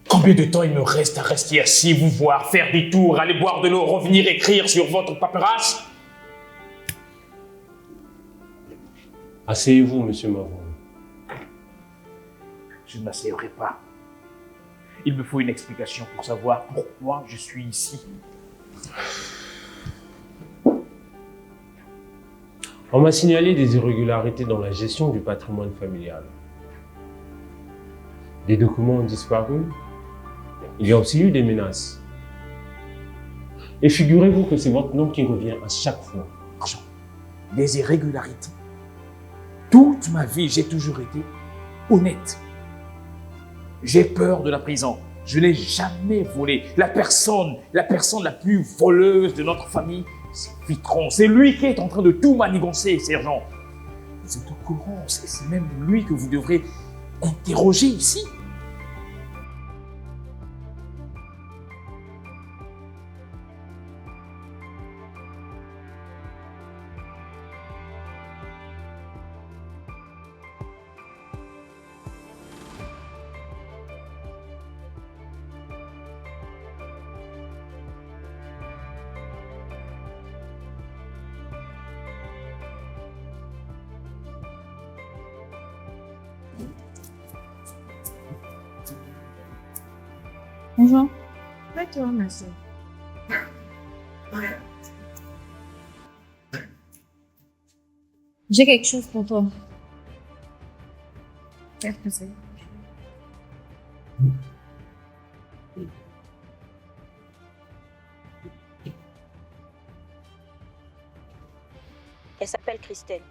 Combien de temps il me reste à rester assis, vous voir, faire des tours, aller boire de l'eau, revenir écrire sur votre paperasse? Asseyez-vous, monsieur Mavron. Je ne m'asseoirai pas. Il me faut une explication pour savoir pourquoi je suis ici. On m'a signalé des irrégularités dans la gestion du patrimoine familial. Des documents ont disparu. Il y a aussi eu des menaces. Et figurez-vous que c'est votre nom qui revient à chaque fois. Argent, des irrégularités. Toute ma vie, j'ai toujours été honnête. J'ai peur de la prison. Je n'ai jamais volé. La personne la plus voleuse de notre famille, c'est Vitron. C'est lui qui est en train de tout manigancer, sergent. Vous êtes au courant, c'est même lui que vous devrez interroger ici. Bonjour. Ouais, toi, ma soeur. J'ai quelque chose pour toi. Qu'est-ce que c'est? Elle s'appelle Christelle.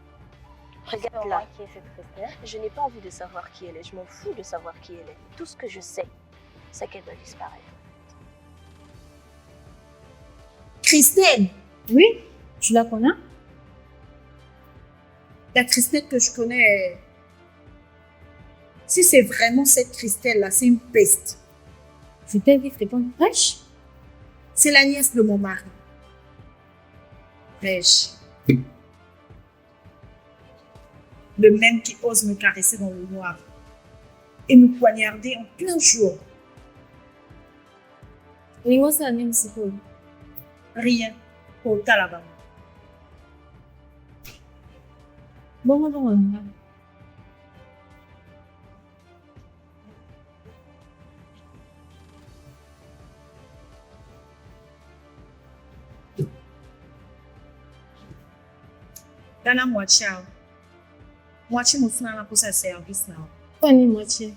Regarde-la. Qui est cette Christelle? Je n'ai pas envie de savoir qui elle est. Je m'en fous de savoir qui elle est. Tout ce que je sais, c'est qu'elle doit disparaître. Christelle? Oui, tu la connais? La Christelle que je connais, si c'est vraiment cette Christelle-là, c'est une peste. Je t'ai vite répondre fraîche. C'est la nièce de mon mari. Fraîche. Le même qui ose me caresser dans le noir et me poignarder en plein jour. Lingo, c'est la même psychologue. Rien. Pour ta là-bas. Bon. Dans la moitié, moitié me fait pour sa service là. Pas ni moitié.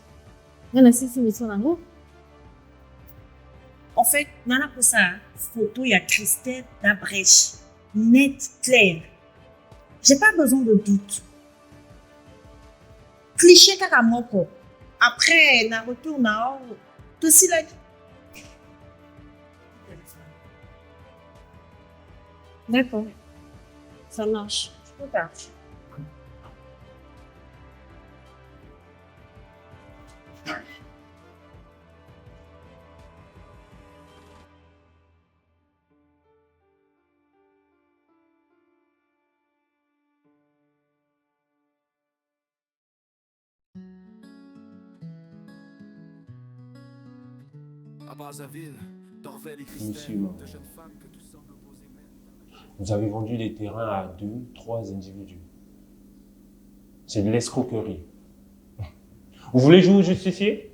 Il y en a 6 missions là. En fait, dans la photo, il y a Christelle Dabrèche, nette, claire. J'ai pas besoin de doute. Cliché Kakamoko. Après, na retourne à tout si là. D'accord. Ça marche. Je peux partir. À Brazzaville, Dorvel et Monsieur Christelle, Mavron. deux jeunes femmes que tout semble opposer même. Vous avez vendu les terrains à 2, 3 individus. C'est de l'escroquerie. Vous voulez jouer au justicier?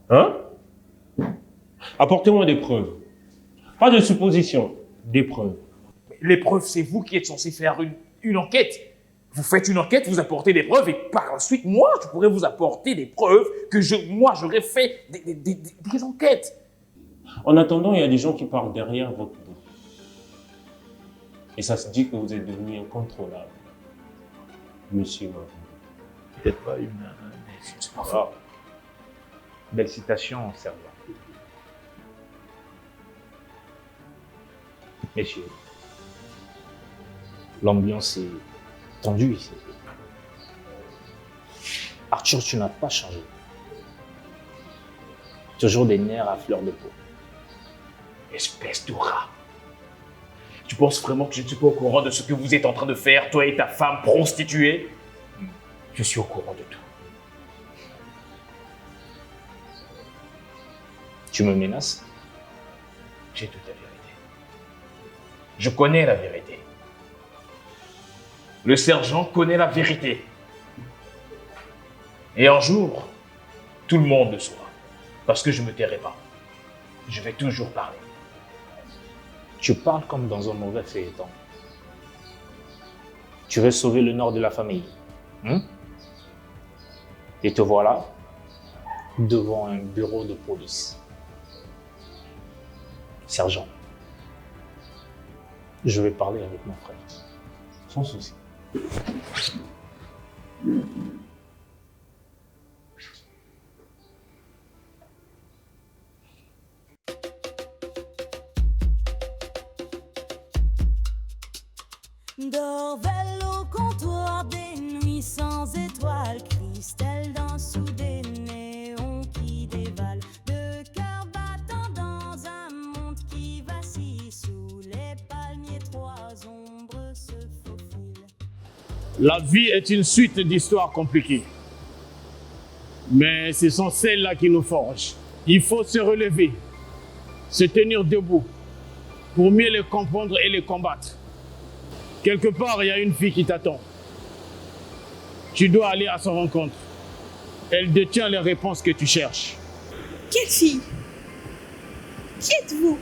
Hein? Apportez-moi des preuves. Pas de suppositions, des preuves. Les preuves, c'est vous qui êtes censé faire une enquête. Vous faites une enquête, vous apportez des preuves, et par la suite, moi, je pourrais vous apporter des preuves que j'aurais fait des enquêtes. En attendant, il y a des gens qui parlent derrière votre dos. Et ça se dit que vous êtes devenu incontrôlable. Monsieur Mavron. Peut-être pas une... c'est pas fort. Belle citation, sergent. Messieurs, l'ambiance est tendue ici. Arthur, tu n'as pas changé. Toujours des nerfs à fleur de peau. Espèce de rat. Tu penses vraiment que je ne suis pas au courant de ce que vous êtes en train de faire, toi et ta femme prostituée? Je suis au courant de tout. Tu me menaces? J'ai toute la vérité. Je connais la vérité. Le sergent connaît la vérité. Et un jour, tout le monde le saura. Parce que je ne me tairai pas. Je vais toujours parler. Tu parles comme dans un mauvais feuilleton. Tu veux sauver le nord de la famille. Et te voilà devant un bureau de police. Sergent, je vais parler avec mon frère. Sans souci. Dorvel au comptoir des nuits sans étoiles, Christelle danse sous des néons qui dévalent, deux cœurs battant dans un monde qui vacille, sous les palmiers trois ombres se faufilent. La vie est une suite d'histoires compliquées. Mais ce sont celles-là qui nous forgent. Il faut se relever, se tenir debout pour mieux les comprendre et les combattre. Quelque part, il y a une fille qui t'attend. Tu dois aller à sa rencontre. Elle détient les réponses que tu cherches. Quelle fille? Qui êtes-vous?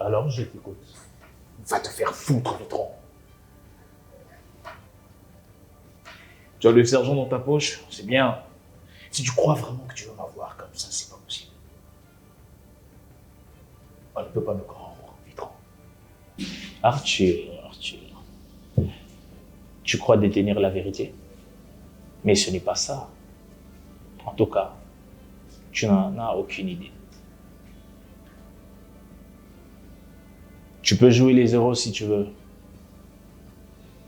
Alors, je t'écoute. Va te faire foutre le tronc. Tu as le sergent dans ta poche, c'est bien. Si tu crois vraiment que tu veux m'avoir comme ça, c'est pas possible. On ne peut pas me rendre, Vitran. Arthur, tu crois détenir la vérité? Mais ce n'est pas ça. En tout cas, tu n'en as aucune idée. Tu peux jouer les héros si tu veux,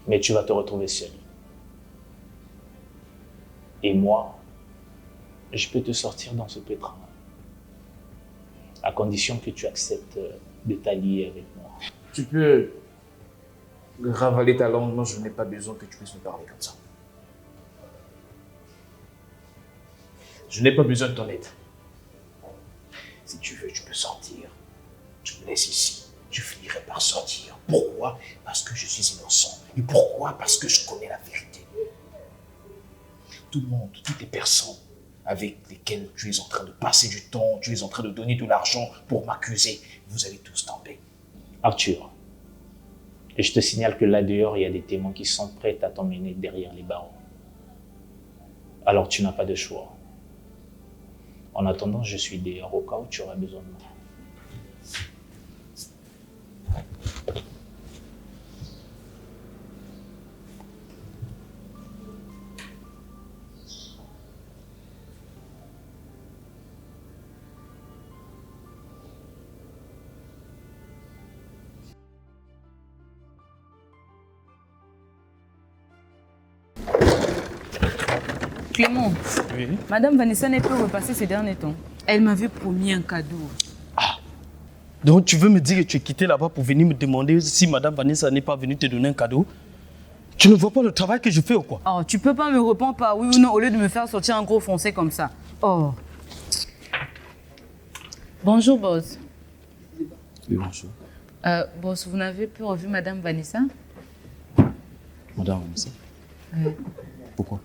mais tu vas te retrouver seul. Et moi, je peux te sortir dans ce pétrin, à condition que tu acceptes de t'allier avec moi. Tu peux ravaler ta langue, moi je n'ai pas besoin que tu puisses me parler comme ça. Je n'ai pas besoin de ton aide. Si tu veux, tu peux sortir. Tu me laisses ici. Tu finirais par sortir. Pourquoi? Parce que je suis innocent. Et pourquoi? Parce que je connais la vérité. Tout le monde, toutes les personnes avec lesquelles tu es en train de passer du temps, tu es en train de donner de l'argent pour m'accuser, vous allez tous tomber. Arthur, et je te signale que là dehors, il y a des témoins qui sont prêts à t'emmener derrière les barreaux. Alors tu n'as pas de choix. En attendant, je suis dehors au cas où tu auras besoin de moi. Clément, oui. Madame Vanessa n'est plus repassée ces derniers temps. Elle m'avait promis un cadeau. Ah, donc tu veux me dire que tu es quitté là-bas pour venir me demander si Madame Vanessa n'est pas venue te donner un cadeau? Tu ne vois pas le travail que je fais ou quoi? Oh, tu peux pas me répondre par oui ou non au lieu de me faire sortir un gros foncé comme ça. Oh. Bonjour, boss. Oui, bonjour. Boss, vous n'avez plus revu Madame Vanessa? Madame Vanessa? Oui. Pourquoi?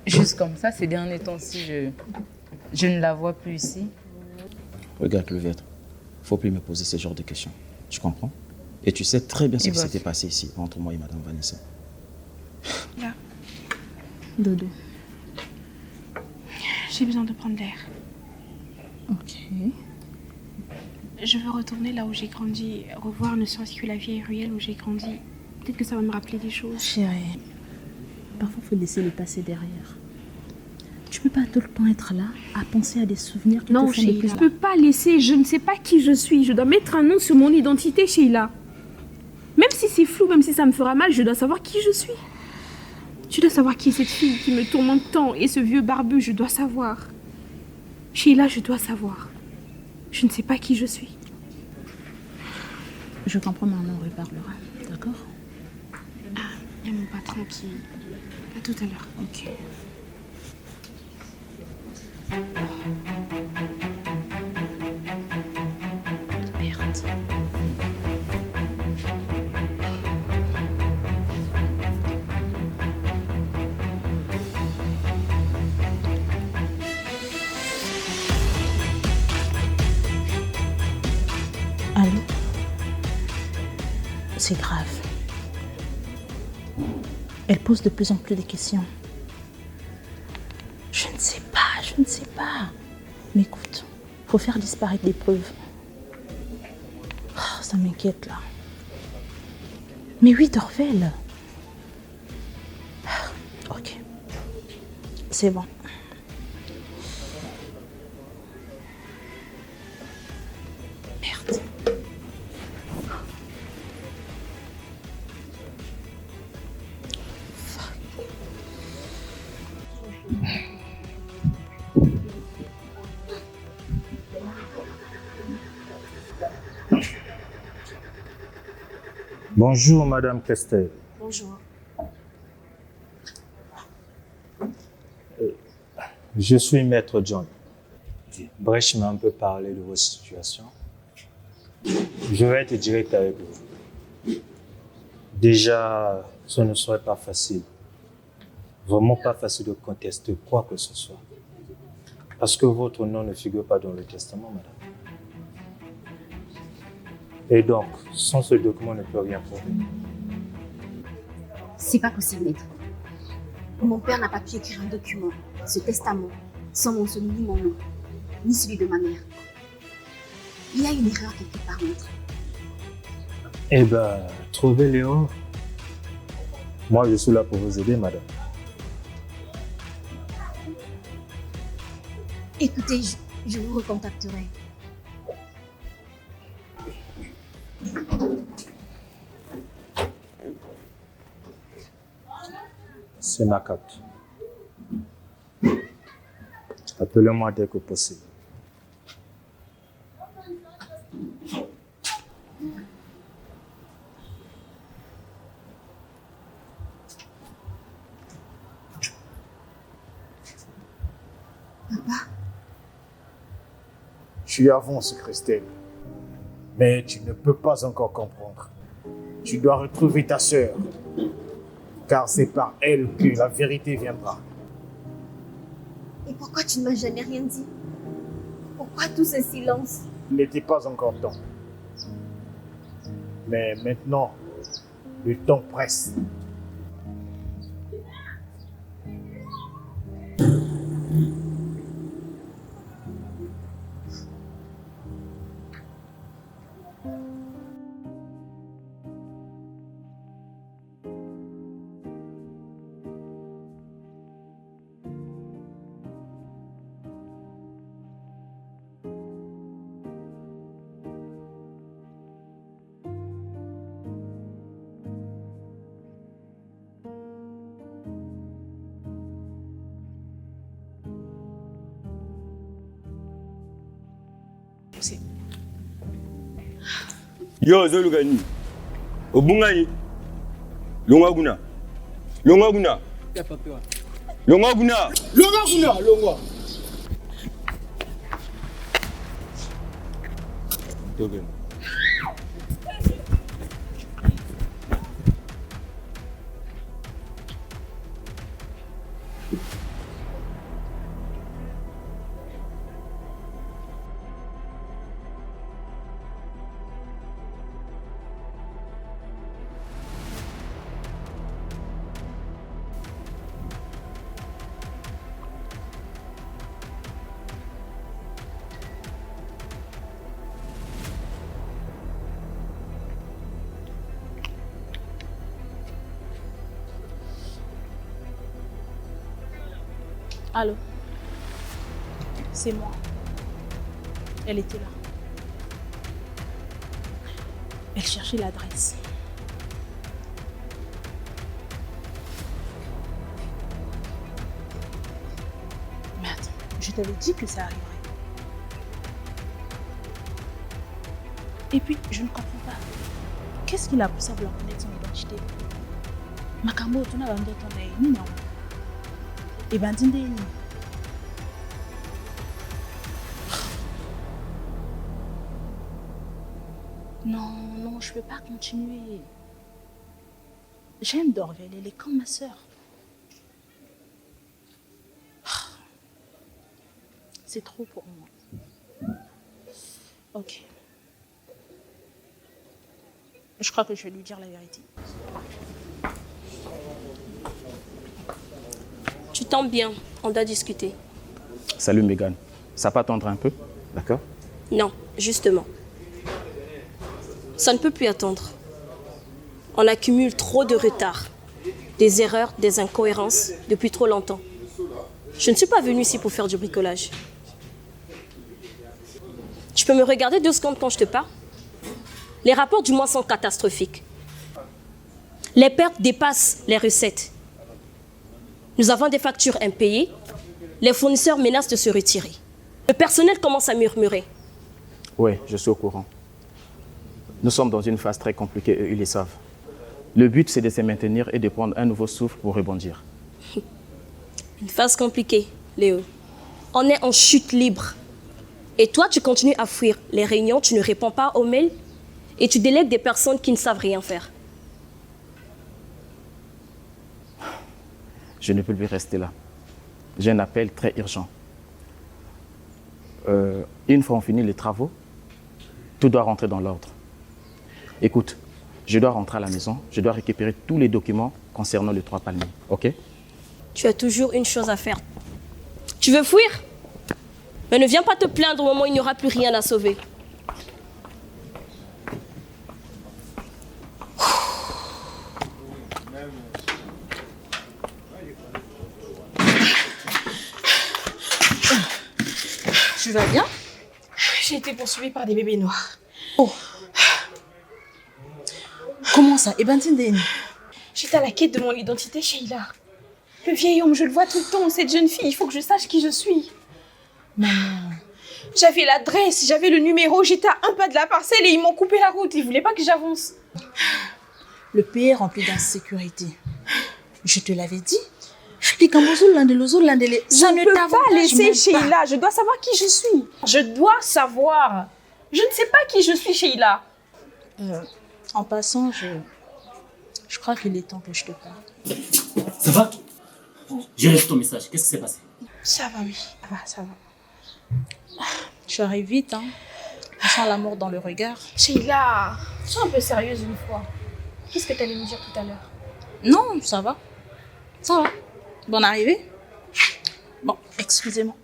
Juste comme ça, ces derniers temps-ci, je ne la vois plus ici. Regarde, Clevette, il ne faut plus me poser ce genre de questions. Tu comprends? Et tu sais très bien ce qui s'était passé ici, entre moi et Madame Vanessa. Là. Dodo. J'ai besoin de prendre l'air. Ok. Je veux retourner là où j'ai grandi, revoir ne serait-ce que la vieille ruelle où j'ai grandi. Peut-être que ça va me rappeler des choses. Chérie, parfois il faut laisser le passé derrière. Tu peux pas tout le temps être là, à penser à des souvenirs qui non, te font le Sheila, plus. je peux pas laisser, je ne sais pas qui je suis. Je dois mettre un nom sur mon identité, Sheila. Même si c'est flou, même si ça me fera mal, je dois savoir qui je suis. Tu dois savoir qui est cette fille qui me tourmente tant et ce vieux barbu, je dois savoir. Sheila, je dois savoir. Je ne sais pas qui je suis. Je comprends, maman, on reparlera. D'accord? Ah, il y a mon patron qui... À tout à l'heure. Ok. Merde. Allô? C'est grave. Elle pose de plus en plus de questions. Je ne sais pas. Mais écoute, faut faire disparaître des preuves. Oh, ça m'inquiète là. Mais oui, Dorvel. Ok. C'est bon. Merde. Bonjour, Madame Christelle. Bonjour. Je suis Maître John. Brèche m'a un peu parlé de votre situation. Je vais être direct avec vous. Déjà, ce ne serait pas facile. Vraiment pas facile de contester quoi que ce soit. Parce que votre nom ne figure pas dans le testament, madame. Et donc, sans ce document, on ne peut rien prouver. C'est pas possible, maître. Mon père n'a pas pu écrire un document, ce testament, sans mentionner ni mon nom, ni celui de ma mère. Il y a une erreur quelque part, maître. Eh ben, trouvez l'erreur. Moi, je suis là pour vous aider, madame. Écoutez, je vous recontacterai. C'est ma carte. Appelez-moi dès que possible. Papa? Tu avances, Christelle. Mais tu ne peux pas encore comprendre. Tu dois retrouver ta sœur. Car c'est par elle que la vérité viendra. Et pourquoi tu ne m'as jamais rien dit? Pourquoi tout ce silence? Il n'était pas encore temps. Mais maintenant, le temps presse. Yo, Zolugani. Obungani. Longaguna. Longaguna. Longaguna. Longaguna. Longwa. Dogen. Allô? C'est moi. Elle était là. Elle cherchait l'adresse. Je t'avais dit que ça arriverait. Et puis, je ne comprends pas. Qu'est-ce qui l'a poussé à vouloir connaître son identité? Makambo, tu n'as pas d'autre ton non. Et ben, dis-moi. Non, je ne peux pas continuer. J'aime Dorvel, elle est comme ma sœur. C'est trop pour moi. Ok. Je crois que je vais lui dire la vérité. Tu tombes bien, on doit discuter. Salut Mégane. Ça peut attendre un peu, d'accord? Non, justement. Ça ne peut plus attendre. On accumule trop de retard, des erreurs, des incohérences depuis trop longtemps. Je ne suis pas venue ici pour faire du bricolage. Tu peux me regarder 2 secondes quand je te parle? Les rapports du mois sont catastrophiques. Les pertes dépassent les recettes. Nous avons des factures impayées. Les fournisseurs menacent de se retirer. Le personnel commence à murmurer. Oui, je suis au courant. Nous sommes dans une phase très compliquée et ils le savent. Le but, c'est de se maintenir et de prendre un nouveau souffle pour rebondir. Une phase compliquée, Léo. On est en chute libre. Et toi, tu continues à fuir les réunions, tu ne réponds pas aux mails et tu délègues des personnes qui ne savent rien faire. Je ne peux plus rester là. J'ai un appel très urgent. Une fois on finit les travaux, tout doit rentrer dans l'ordre. Écoute, je dois rentrer à la maison, je dois récupérer tous les documents concernant les 3 palmiers, ok? Tu as toujours une chose à faire. Tu veux fuir? Mais ne viens pas te plaindre au moment où il n'y aura plus rien à sauver. Tu vas bien? J'ai été poursuivie par des bébés noirs. Oh. Comment ça? Eh ben, Tindeni. J'étais à la quête de mon identité, Sheila. Le vieil homme, je le vois tout le temps. Cette jeune fille, il faut que je sache qui je suis. Maman. J'avais l'adresse, j'avais le numéro, j'étais à un pas de la parcelle et ils m'ont coupé la route. Ils voulaient pas que j'avance. Le pays est rempli d'insécurité. Je te l'avais dit. Je ne peux pas laisser Sheila. Je dois savoir qui je suis. Je dois savoir. Je ne sais pas qui je suis, Sheila. En passant, je crois qu'il est temps que je te parle. Ça va? J'ai reçu ton message. Qu'est-ce qui s'est passé? Ça va, oui. Ça va. Tu arrives vite, hein. Je sens la mort dans le regard. Sheila, sois un peu sérieuse une fois. Qu'est-ce que tu allais me dire tout à l'heure? Non, ça va. Ça va. Bonne arrivée. Bon, excusez-moi.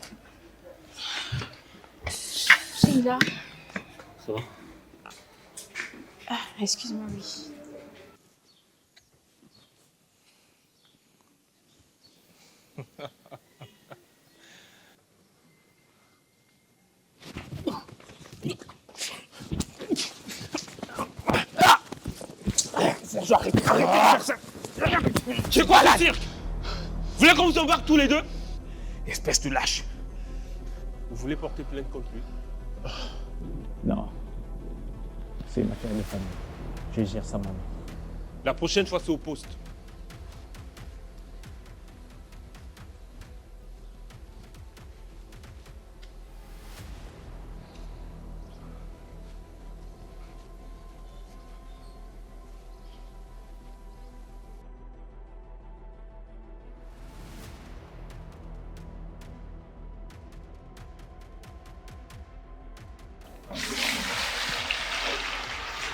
Sheila. Ça va? Excuse-moi, oui. Arrêtez de faire ça. C'est quoi la cirque? Vous voulez qu'on vous embarque tous les deux? Espèce de lâche. Vous voulez porter plainte contre lui? Non. C'est une affaire de famille. Je gère ça moi-même. La prochaine fois, c'est au poste.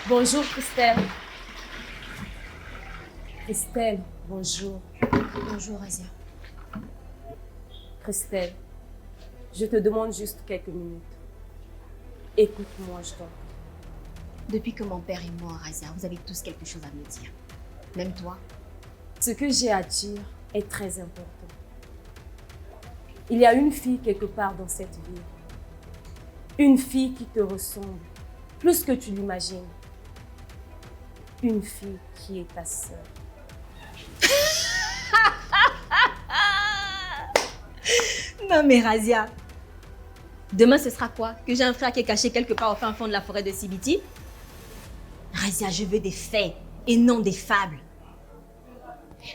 Bonjour Christelle. Christelle, bonjour. Bonjour Asia. Christelle, je te demande juste quelques minutes. Écoute-moi, je t'en prie. Depuis que mon père est mort, Asia, vous avez tous quelque chose à me dire. Même toi. Ce que j'ai à dire est très important. Il y a une fille quelque part dans cette ville. Une fille qui te ressemble, plus que tu l'imagines. Une fille qui est ta sœur. Non mais Razia, demain ce sera quoi? Que j'ai un frère qui est caché quelque part au fin fond de la forêt de Sibiti? Razia, je veux des faits et non des fables.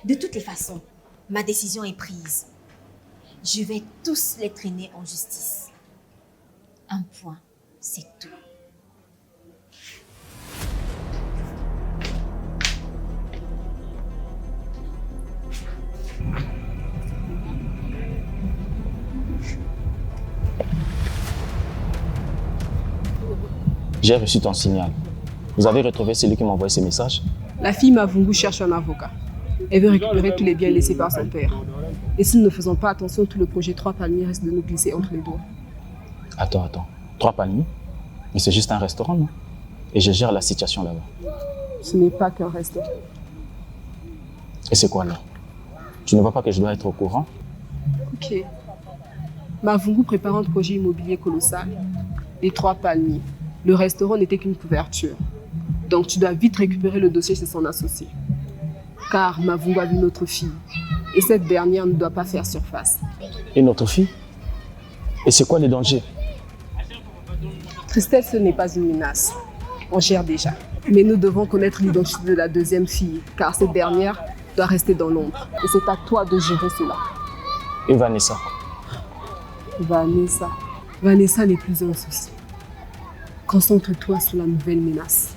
De toutes les façons, ma décision est prise. Je vais tous les traîner en justice. Un point, c'est tout. J'ai reçu ton signal. Vous avez retrouvé celui qui m'a envoyé ces messages? La fille Mavungu cherche un avocat. Elle veut récupérer tous les biens laissés par son père. Et si nous ne faisons pas attention, tout le projet 3 palmiers risque de nous glisser entre les doigts. Attends. 3 palmiers? Mais c'est juste un restaurant, non? Et je gère la situation là-bas. Ce n'est pas qu'un restaurant. Et c'est quoi là? Tu ne vois pas que je dois être au courant? Ok. Mavungu prépare un projet immobilier colossal. Les 3 palmiers. Le restaurant n'était qu'une couverture. Donc tu dois vite récupérer le dossier chez son associé. Car Mavungu a vu notre fille. Et cette dernière ne doit pas faire surface. Et notre fille? Et c'est quoi les dangers? Christelle, ce n'est pas une menace. On gère déjà. Mais nous devons connaître l'identité de la deuxième fille, car cette dernière doit rester dans l'ombre. Et c'est à toi de gérer cela. Et Vanessa? Vanessa n'est plus un souci. Concentre-toi sur la nouvelle menace.